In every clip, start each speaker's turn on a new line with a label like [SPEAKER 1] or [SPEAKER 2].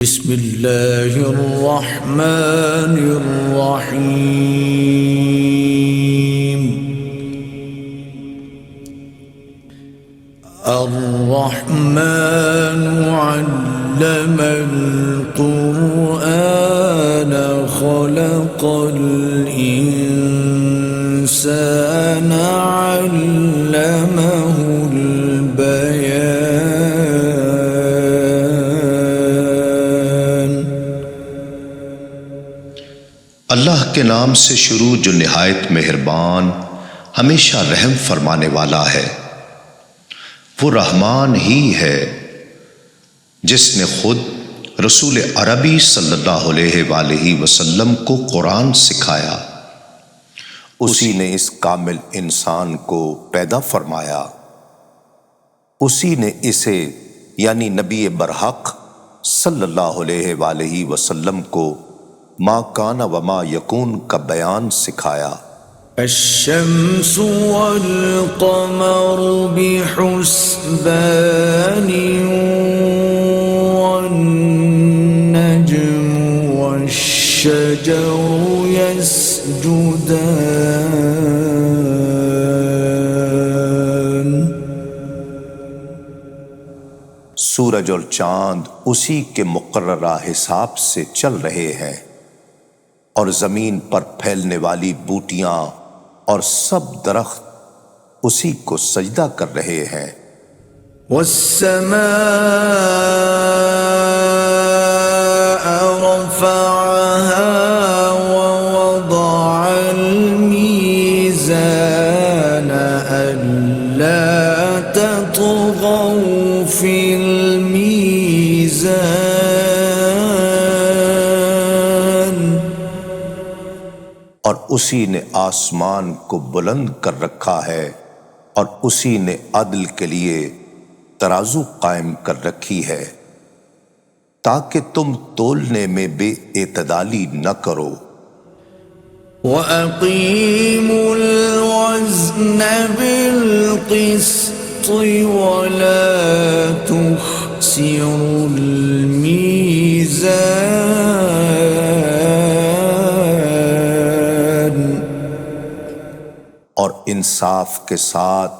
[SPEAKER 1] बिस्मिल्लाहिर्रहमानिर्रहीम। अर्रहमानु अल्लमल क़ुरआन ख़लक़ल इंसान अल्लमहुल बयान।
[SPEAKER 2] अल्लाह के नाम से शुरू जो निहायत मेहरबान हमेशा रहम फरमाने वाला है। वो रहमान ही है जिसने खुद रसूल अरबी सल्लल्लाहु अलैहि वसल्लम को कुरान सिखाया। उसी ने इस कामिल इंसान को पैदा फरमाया। उसी ने इसे यानी नबी बरहक सल्लल्लाहु अलैहि वसल्लम को मा काना व मा यकून का बयान सिखाया।
[SPEAKER 1] अश्शम्सु वल क़मरु बिहुस्बानि वन नज्मु वश्शजरु यस्जुदान।
[SPEAKER 2] सूरज और चांद उसी के मुकर्ररा हिसाब से चल रहे हैं और जमीन पर फैलने वाली बूटियां और सब दरख्त उसी को सजदा कर रहे हैं।
[SPEAKER 1] वस्समाअ रफ़अहा व वदअल मीज़ान अल्ला ततग़ौ फ़िल मीज़ान।
[SPEAKER 2] और उसी ने आसमान को बुलंद कर रखा है और उसी ने अदल के लिए तराजू कायम कर रखी है ताकि तुम तोलने में बेएतदाली न करो।
[SPEAKER 1] वअक़ीमुल वज़्न बिल-क़िस्ति वला तुख़्सिरुल मीज़ान।
[SPEAKER 2] और इंसाफ के साथ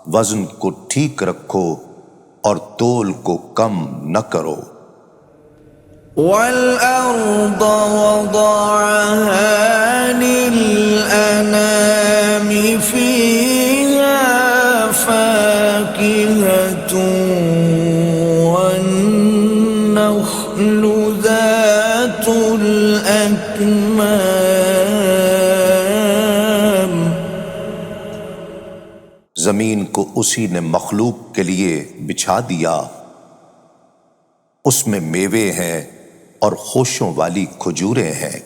[SPEAKER 2] वजन को ठीक रखो और तोल को कम न करो।
[SPEAKER 1] वल अर्द वदअहा लिल-अनामि फ़ीहा फ़ाकिहतुन वन्नख़्लु ज़ातुल अकमाम।
[SPEAKER 2] जमीन को उसी ने मखलूक के लिए बिछा दिया। उसमें मेवे हैं और खुशों वाली खजूरें हैं।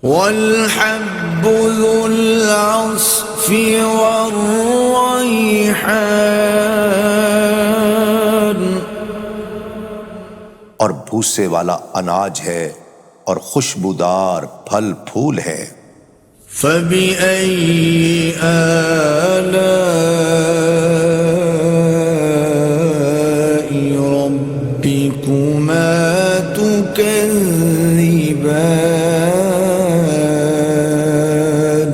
[SPEAKER 1] वल-हब्बु ज़ुल-अस्फ़ि वर-रैहान।
[SPEAKER 2] और भूसे वाला अनाज है और खुशबूदार फल फूल है।
[SPEAKER 1] फ़बिअय्यि आलाइ रब्बिकुमा तुकज़्ज़िबान।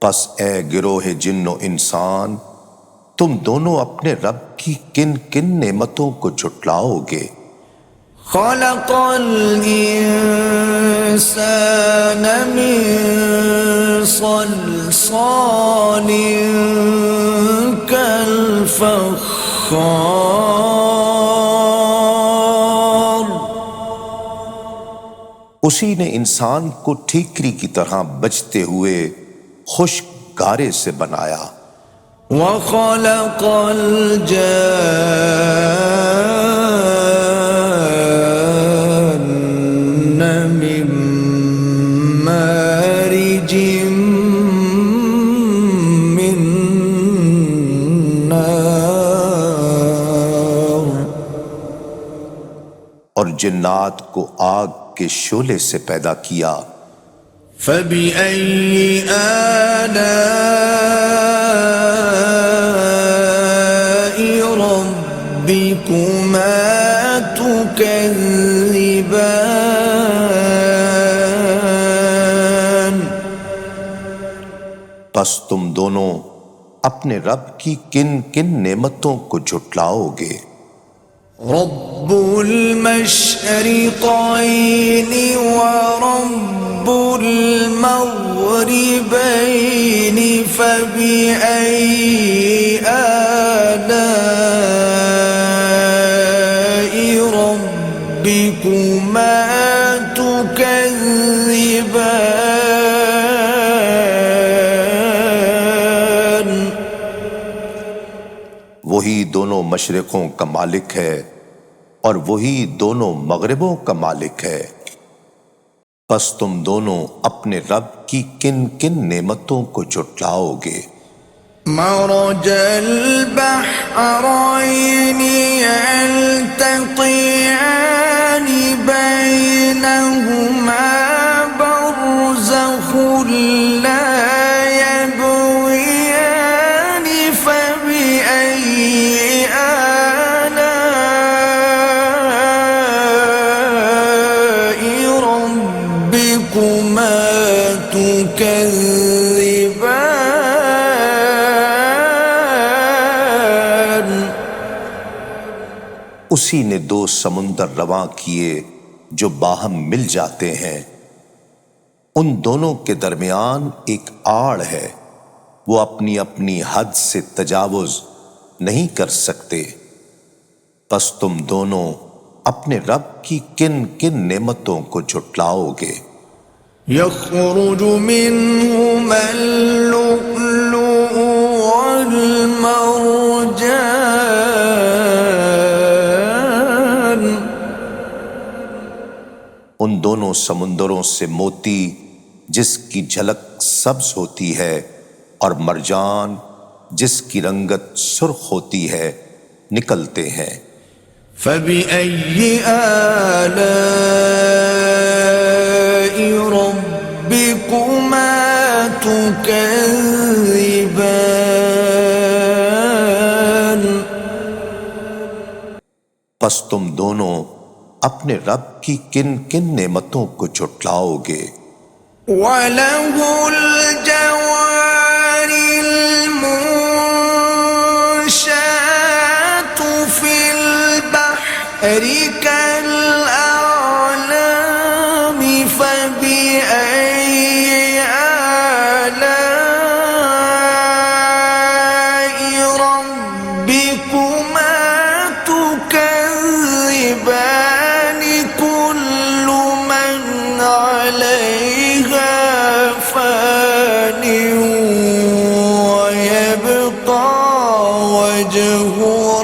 [SPEAKER 2] बस ए गिरोह जिन्नो इंसान तुम दोनों अपने रब की किन किन नेमतों को झुटलाओगे।
[SPEAKER 1] ख़लक़ल इंसान मिन सल्सालिन कल-फ़ख़्ख़ार।
[SPEAKER 2] उसी ने इंसान को ठीकरी की तरह बजते हुए खुश्क गारे से बनाया।
[SPEAKER 1] वख़लक़ल जान्न मिन मारिजिम मिन नार।
[SPEAKER 2] और जिन्नात को आग के शोले से पैदा किया।
[SPEAKER 1] फ़बिअय्यि आलाइ रब्बिकुमा تكذبان
[SPEAKER 2] बस तुम दोनों अपने रब की किन किन नेमतों को झुटलाओगे।
[SPEAKER 1] رب المشرقين ورب المغربين فبأي آلاء ربكما تكذبان
[SPEAKER 2] वही दोनों मशरिकों का मालिक है और वही दोनों मगरिबों का मालिक है। बस तुम दोनों अपने रब की किन किन नेमतों को झुटलाओगे।
[SPEAKER 1] مرج البحرين يلتقيان بينهما برزخ لا يبغيان فبأي آلاء ربكما تكذبان
[SPEAKER 2] उसी ने दो समुंदर रवां किए जो बाहम मिल जाते हैं। उन दोनों के दरमियान एक आड़ है, वो अपनी अपनी हद से तजावुज नहीं कर सकते। बस तुम दोनों अपने रब की किन किन नेमतों को झुटलाओगे।
[SPEAKER 1] يخرج منهما اللؤلؤ والمرجان
[SPEAKER 2] उन दोनों समुंदरों से मोती जिसकी झलक सब्ज होती है और मरजान जिसकी रंगत सुर्ख होती है निकलते हैं।
[SPEAKER 1] فبأي آلاء ربكما تكذبان
[SPEAKER 2] बस तुम दोनों अपने रब की किन किन नेमतों को झुटलाओगे।
[SPEAKER 1] وله الجوار المنشآت في البحر كالأعلام فبأي آلاء ربكما تكذبان كل من عليها فان ويبقى وجه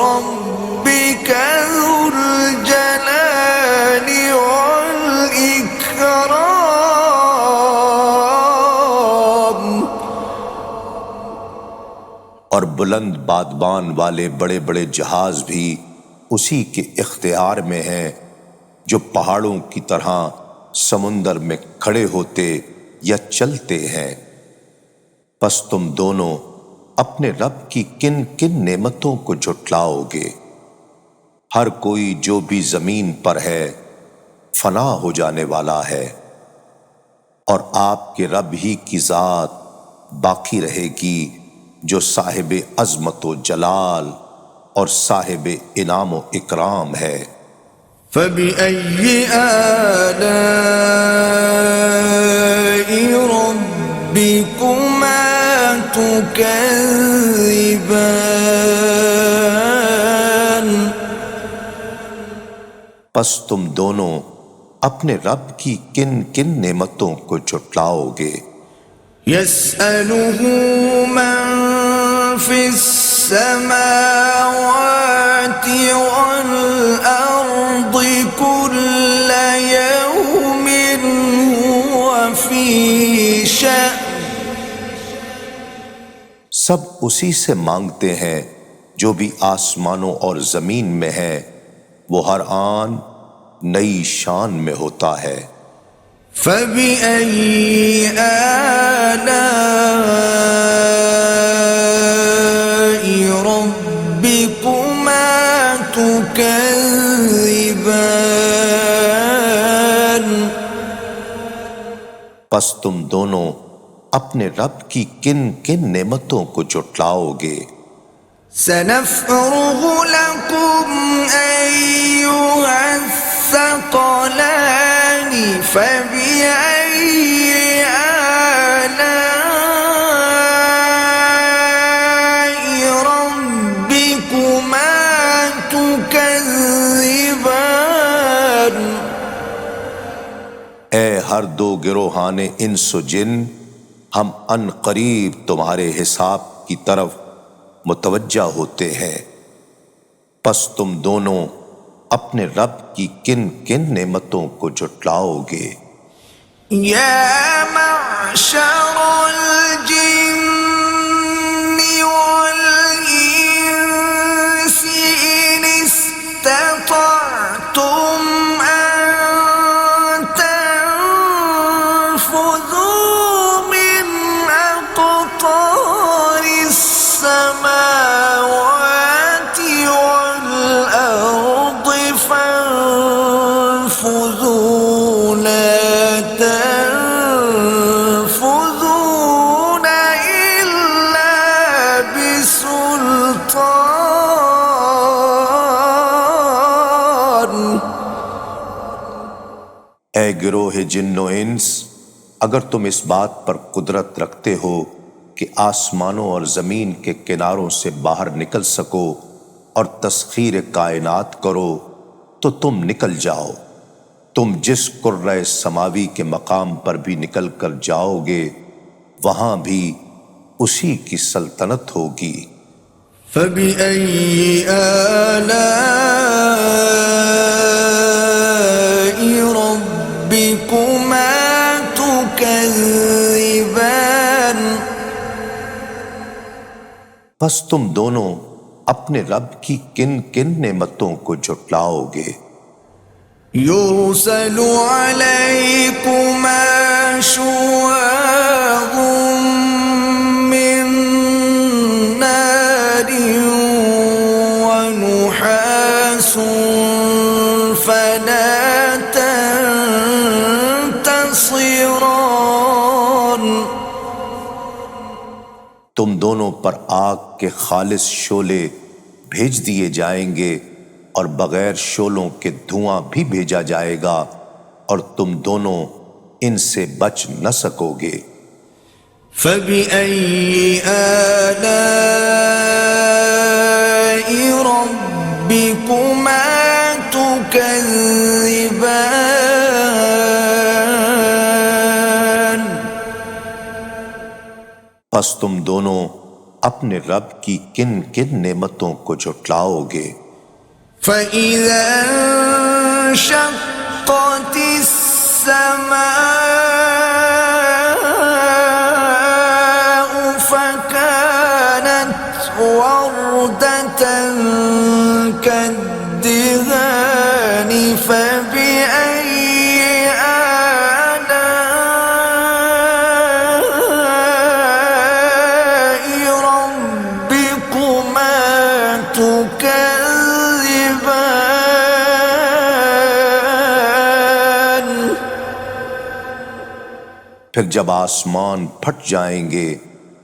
[SPEAKER 1] ربك ذو الجلال والإكرام
[SPEAKER 2] और बुलंद बादबान वाले बड़े बड़े जहाज भी उसी के इख्तियार में हैं जो पहाड़ों की तरह समुंदर में खड़े होते या चलते हैं। बस तुम दोनों अपने रब की किन किन नेमतों को झुटलाओगे। हर कोई जो भी जमीन पर है फना हो जाने वाला है और आपके रब ही की जात बाकी रहेगी जो साहिब अजमत व जलाल और साहिब इनाम व इकराम है।
[SPEAKER 1] فبأي آلاء ربكما تكذبان
[SPEAKER 2] बस तुम दोनों अपने रब की किन किन नेमतों को झुटलाओगे।
[SPEAKER 1] يسأله من في السماوات والأرض كل يوم هو في شأن
[SPEAKER 2] सब उसी से मांगते हैं जो भी आसमानों और जमीन में है, वो हर आन नई शान में होता है।
[SPEAKER 1] فبأي آلاء ربكما تكذبان
[SPEAKER 2] पस तुम दोनों अपने रब की किन किन नेमतों को जुटलाओगे।
[SPEAKER 1] सनफ़्रुगु लकुम अय्युहस्सक़लानि फ़बिअय्यि आलाइ रब्बिकुमा तुकज़्ज़िबान।
[SPEAKER 2] ए हर दो गिरोहाने इंस व जिन, हम अन करीब तुम्हारे हिसाब की तरफ मुतवज्जा होते हैं। पस तुम दोनों अपने रब की किन किन नेमतों को जुटलाओगे।
[SPEAKER 1] या मअशरल जिन्नि वल इंसि इन इस्ततअतुम अन तंफुज़ू मिन अक़तारिस समावाति वल अर्दि फंफुज़ू ला तंफुज़ून इल्ला बिसुल्तान।
[SPEAKER 2] ए गिरोह जिन्नो इंस, अगर तुम इस बात पर कुदरत रखते हो कि आसमानों और जमीन के किनारों से बाहर निकल सको और तस्खीर कायनात करो, तो तुम निकल जाओ। तुम जिस कुर्रे समावी के मकाम पर भी निकल कर जाओगे, वहां भी उसी की सल्तनत होगी।
[SPEAKER 1] फ़बिअय्यि आलाइ रब्बिकुमा तुकज़्ज़िबान।
[SPEAKER 2] बस तुम दोनों अपने रब की किन किन नेमतों को जुटलाओगे।
[SPEAKER 1] युरसलु अलैकुमा शुवाज़ुम मिन नारिन व नुहासुन फला तंतसिरान।
[SPEAKER 2] तुम दोनों पर आग के खालिस शोले भेज दिए जाएंगे और बगैर शोलों के धुआं भी भेजा जाएगा, और तुम दोनों इनसे बच न सकोगे।
[SPEAKER 1] फ़बिअय्यि आलाइ रब्बिकुमा तुकज़्ज़िबान।
[SPEAKER 2] बस तुम दोनों अपने रब की किन किन नेमतों को जुटलाओगे।
[SPEAKER 1] फ़इज़ा इंशक़्क़तिस समाउ फ़कानत वरदतन कद्दिहानि फ़बिअय्यि आलाइ रब्बिकुमा तुकज़्ज़िबान।
[SPEAKER 2] फिर जब आसमान फट जाएंगे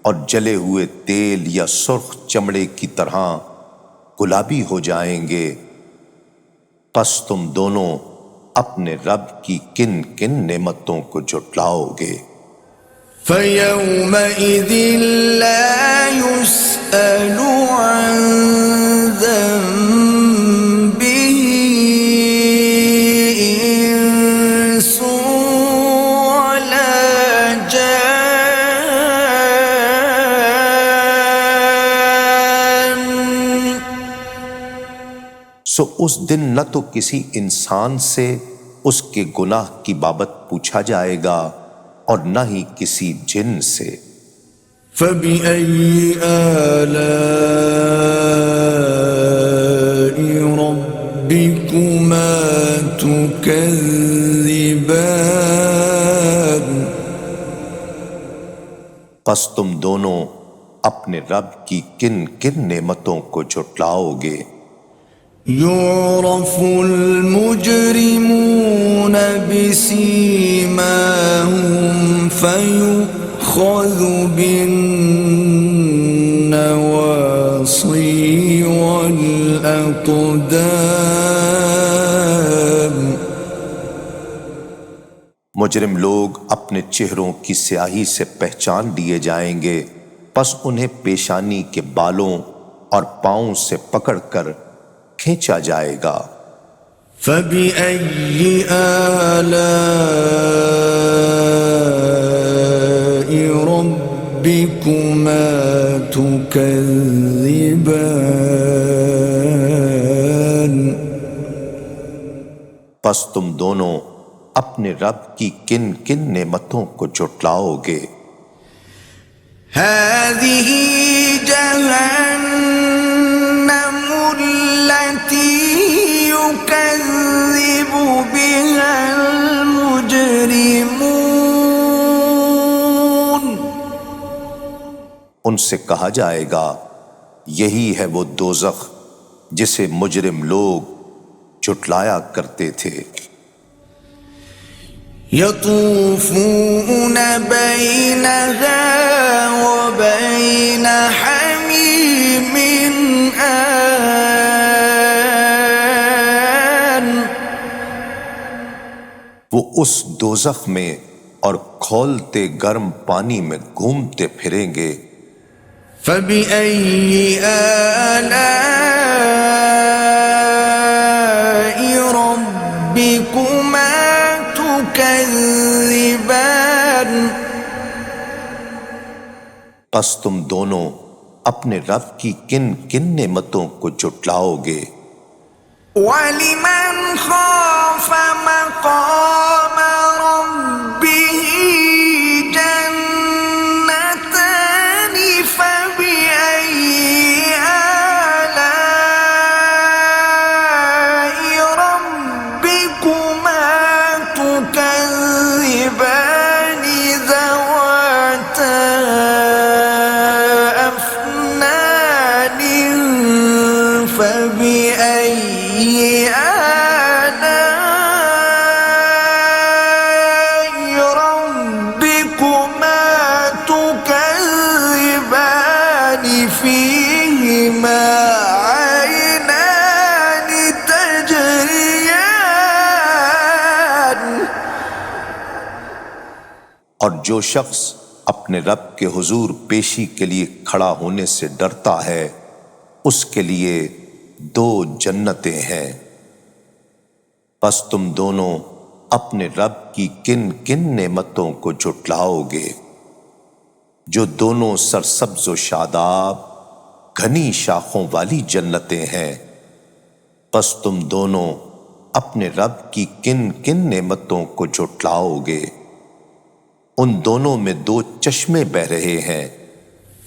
[SPEAKER 2] और जले हुए तेल या सुर्ख चमड़े की तरह गुलाबी हो जाएंगे, पस तुम दोनों अपने रब की किन किन नेमतों को जुटलाओगे।
[SPEAKER 1] फ़यौमइज़िन ला युस्अलु अन ज़ंबिही इंसुन वला जान।
[SPEAKER 2] सो उस दिन न तो किसी इंसान से उसके गुनाह की बाबत पूछा जाएगा और न ही किसी जिन से।
[SPEAKER 1] फ़बिअय्यि आलाइ रब्बिकुमा तुकज़्ज़िबान।
[SPEAKER 2] पस तुम दोनों अपने रब की किन किन नेमतों को जुटलाओगे।
[SPEAKER 1] युरफ़ुल मुजरिमून बिसीमाहुम فيؤخذ بالنواصي والأقدام.
[SPEAKER 2] मुजरिम लोग अपने चेहरों की स्याही से पहचान दिए जाएंगे, बस उन्हें पेशानी के बालों और पांव से पकड़कर खींचा जाएगा।
[SPEAKER 1] فبأي آلاء ربكما تكذبان.
[SPEAKER 2] बस तुम दोनों अपने रब की किन किन नेमतों को जुटलाओगे।
[SPEAKER 1] هذه جهنم التي يكذب بها المجرمون.
[SPEAKER 2] उनसे कहा जाएगा, यही है वो दोज़ख जिसे मुजरिम लोग जुटलाया करते थे।
[SPEAKER 1] يطوفون بينها وبين حميم آن.
[SPEAKER 2] वो उस दोज़ख में और खौलते गर्म पानी में घूमते फिरेंगे।
[SPEAKER 1] فبأي آلاء ربكما تكذبان.
[SPEAKER 2] बस तुम दोनों अपने रब की किन किन नेमतों को जुटलाओगे।
[SPEAKER 1] وَلِمَنْ خَافَ مَقَامَ رَبِّهِ جَنَّتَانِ فَبِأَيِّ آلَاءِ رَبِّكُمَا تُكَذِّبَانِ ذَوَاتَا أَفْنَانٍ فَبِأَيِّ آلاء ربكما تكذبان فيهما عينان تجريان.
[SPEAKER 2] और जो शख्स अपने रब के हुजूर पेशी के लिए खड़ा होने से डरता है, उसके लिए 2 जन्नतें हैं। बस तुम दोनों अपने रब की किन किन नेमतों को जुटलाओगे, जो दोनों सरसब्ज व शादाब घनी शाखों वाली जन्नतें हैं। बस तुम दोनों अपने रब की किन किन नेमतों को जुटलाओगे, उन दोनों में 2 चश्मे बह रहे हैं।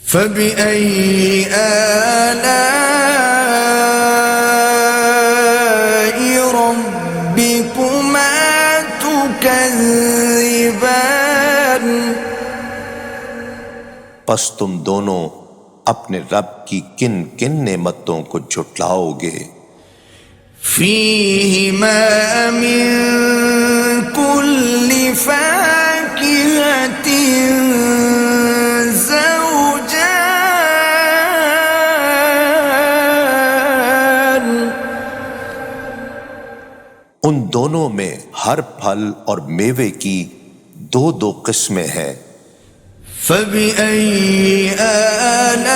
[SPEAKER 1] فبأي آلاء ربكما تكذبان.
[SPEAKER 2] बस तुम दोनों अपने रब की किन किन नेमतों को जुटलाओगे।
[SPEAKER 1] فيهما من كل فاكهة زوجان.
[SPEAKER 2] उन दोनों में हर फल और मेवे की 2-2 किस्में हैं।
[SPEAKER 1] فبأي آلاء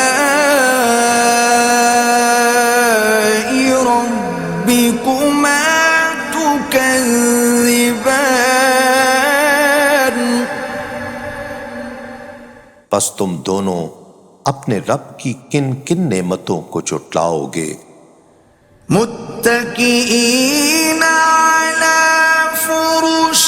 [SPEAKER 1] ربكما تكذبان.
[SPEAKER 2] बस तुम दोनों अपने रब की किन किन नेमतों को जुटलाओगे।
[SPEAKER 1] متكئين على فرش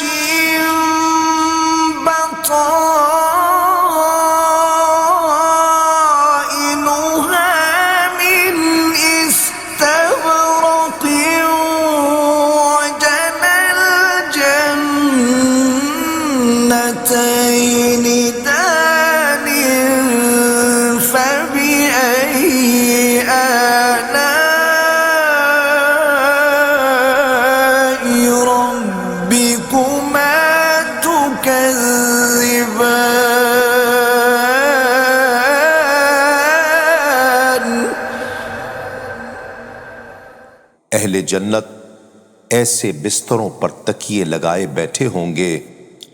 [SPEAKER 1] بطائنها من استبرق وجنى الجنتين دان. فبأي آلاء
[SPEAKER 2] जन्नत ऐसे बिस्तरों पर तकिए लगाए बैठे होंगे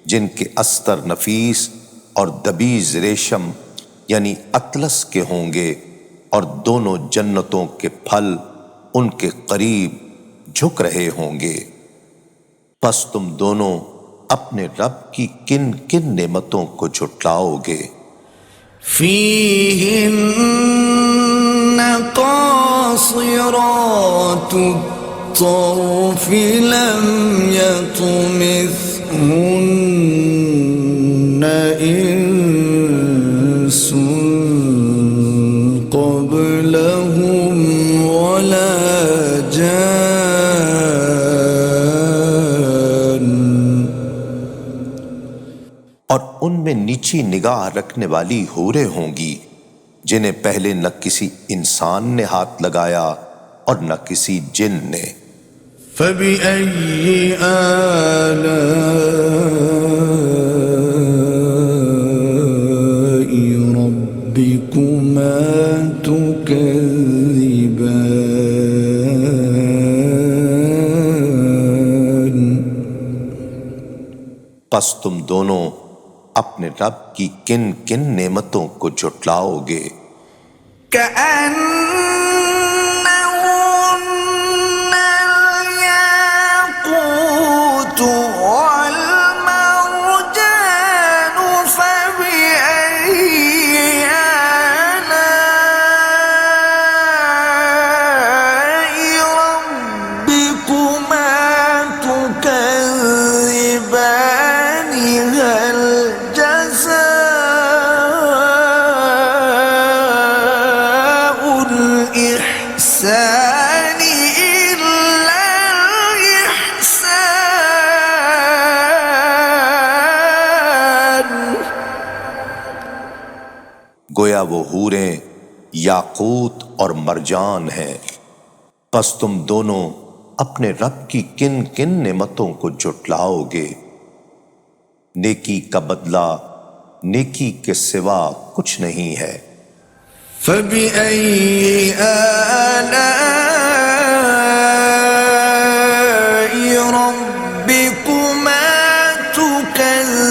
[SPEAKER 2] जिनके अस्तर नफीस और दबीज रेशम यानी अतलस के होंगे, और दोनों जन्नतों के फल उनके करीब झुक रहे होंगे। बस तुम दोनों अपने रब की किन किन नेमतों को झुटलाओगे?
[SPEAKER 1] फीहिन्न क़ासिरातु الطرف لم يطمثهن إنس قبلهم ولا جان।
[SPEAKER 2] और उनमें नीची निगाह रखने वाली हूरें होंगी जिन्हें पहले न किसी इंसान ने हाथ लगाया और न किसी जिन ने।
[SPEAKER 1] فبأي آلاء ربكما تكذبان।
[SPEAKER 2] बस तुम दोनों अपने रब की किन किन नेमतों को झुटलाओगे? गोया वो हूरें याकूत और मरजान हैं। बस तुम दोनों अपने रब की किन किन नेमतों को झुटलाओगे? नेकी का बदला नेकी के सिवा कुछ नहीं है।
[SPEAKER 1] فبأي آلاء ربكما تكذبان।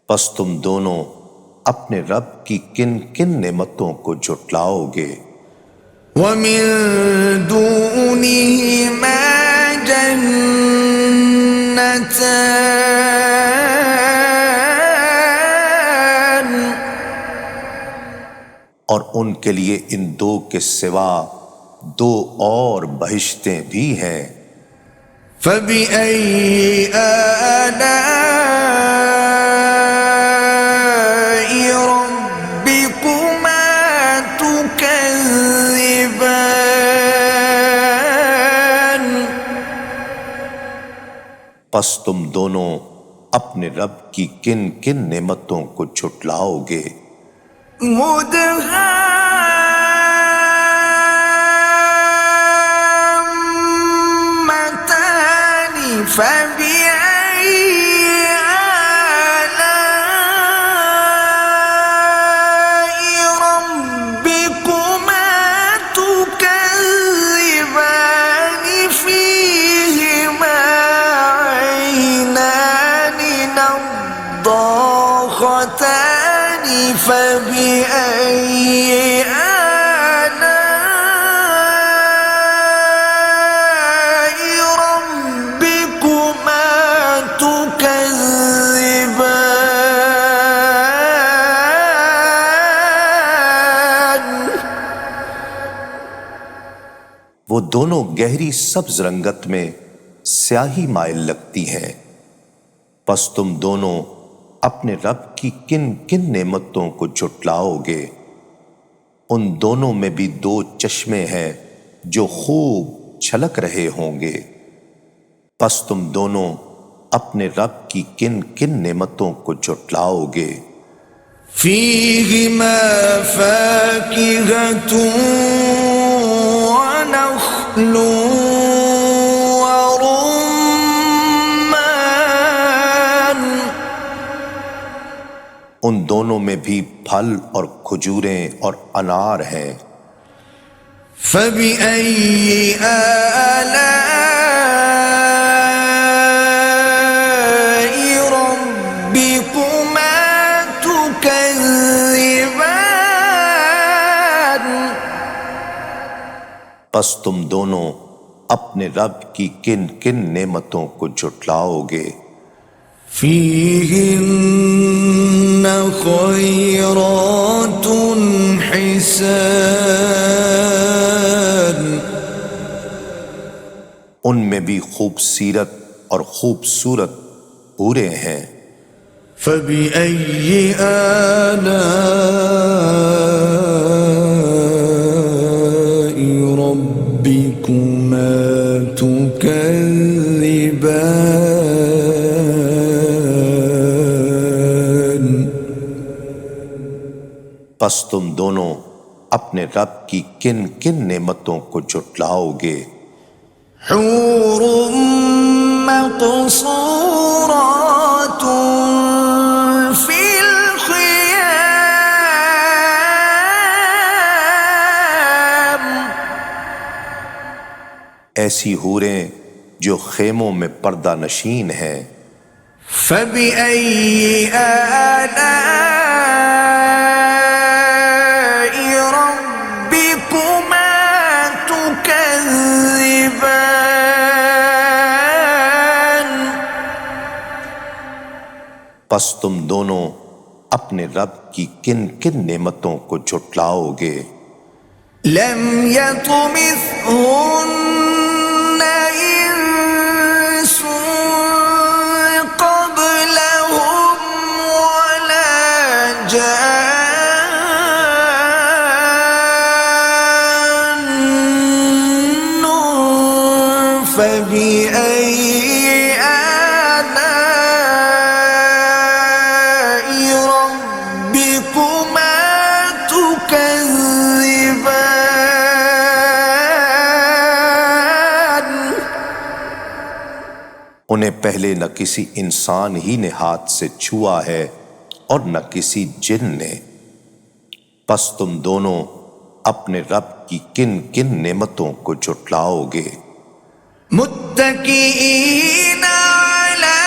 [SPEAKER 2] बस तुम दोनों अपने रब की किन किन नेमतों को झुटलाओगे?
[SPEAKER 1] ومن دونهما جنتان।
[SPEAKER 2] और उनके लिए इन दो के सिवा दो और बहिश्तें भी हैं।
[SPEAKER 1] فبأي آلاء ربكما تكذبان।
[SPEAKER 2] बस तुम दोनों अपने रब की किन किन नेमतों को झुटलाओगे?
[SPEAKER 1] مدهامتان فبأي آلاء ربكما تكذبان فيهما عينان نضاختان فبأي آلاء ربكما تكذبان।
[SPEAKER 2] वो दोनों गहरी सब्ज रंगत में स्याही माइल लगती हैं। बस तुम दोनों अपने रब की किन किन नेमतों को झुटलाओगे? उन दोनों में भी दो चश्मे हैं जो खूब छलक रहे होंगे। बस तुम दोनों अपने रब की किन किन नेमतों को झुटलाओगे?
[SPEAKER 1] فيهما فاكهة ونخل ورمان।
[SPEAKER 2] उन दोनों में भी फल और खजूरें और अनार हैं।
[SPEAKER 1] فبأي آلاء ربكما تكذبان
[SPEAKER 2] बस तुम दोनों अपने रब की किन किन नेमतों को झुटलाओगे।
[SPEAKER 1] فيهن خيرات حسان
[SPEAKER 2] उनमें भी खूबसीरत और खूबसूरत पूरे हैं।
[SPEAKER 1] فبأي آلاء ربكما تكذبان
[SPEAKER 2] बस तुम दोनों अपने रब की किन किन नेमतों को झुटलाओगे।
[SPEAKER 1] حور مقصورات في الخيام
[SPEAKER 2] ऐसी हूरें जो खेमों में पर्दा नशीन हैं।
[SPEAKER 1] فبأي آلاء ربكما تكذبان
[SPEAKER 2] बस तुम दोनों अपने रब की किन किन नेमतों को झुटलाओगे।
[SPEAKER 1] لم يطمثهن إنس قبلهم ولا جان فبأي آلاء ربكما تكذبان
[SPEAKER 2] उन्हें पहले न किसी इंसान ही ने हाथ से छुआ है और न किसी जिन ने। बस तुम दोनों अपने रब की किन किन नेमतों को झुटलाओगे।
[SPEAKER 1] متكئين على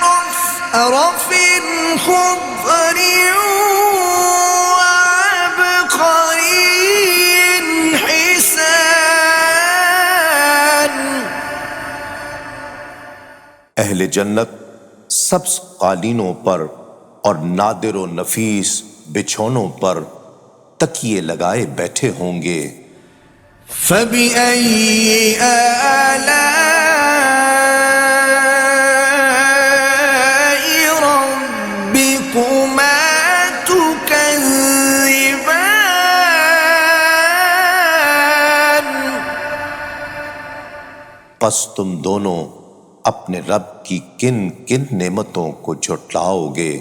[SPEAKER 1] رفرف خضر وعبقري حسان
[SPEAKER 2] अहले जन्नत सब्ज कालीनों पर और नादिर व नफीस बिछौनों पर तकिए लगाए बैठे होंगे।
[SPEAKER 1] فبأي آلاء ربكما تكذبان
[SPEAKER 2] बस तुम दोनों अपने रब की किन किन नेमतों को झुटलाओगे।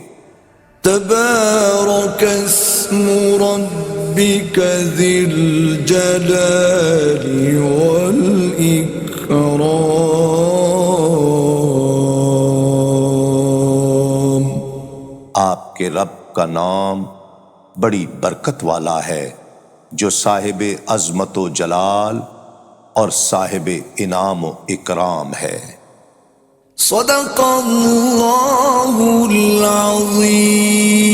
[SPEAKER 1] تبارك اسم ربك ذي الجلال والإكرام
[SPEAKER 2] आपके रब का नाम बड़ी बरकत वाला है जो साहिब अजमत व जलाल और साहिब इनाम व इकराम है।
[SPEAKER 1] صدق الله العظيم।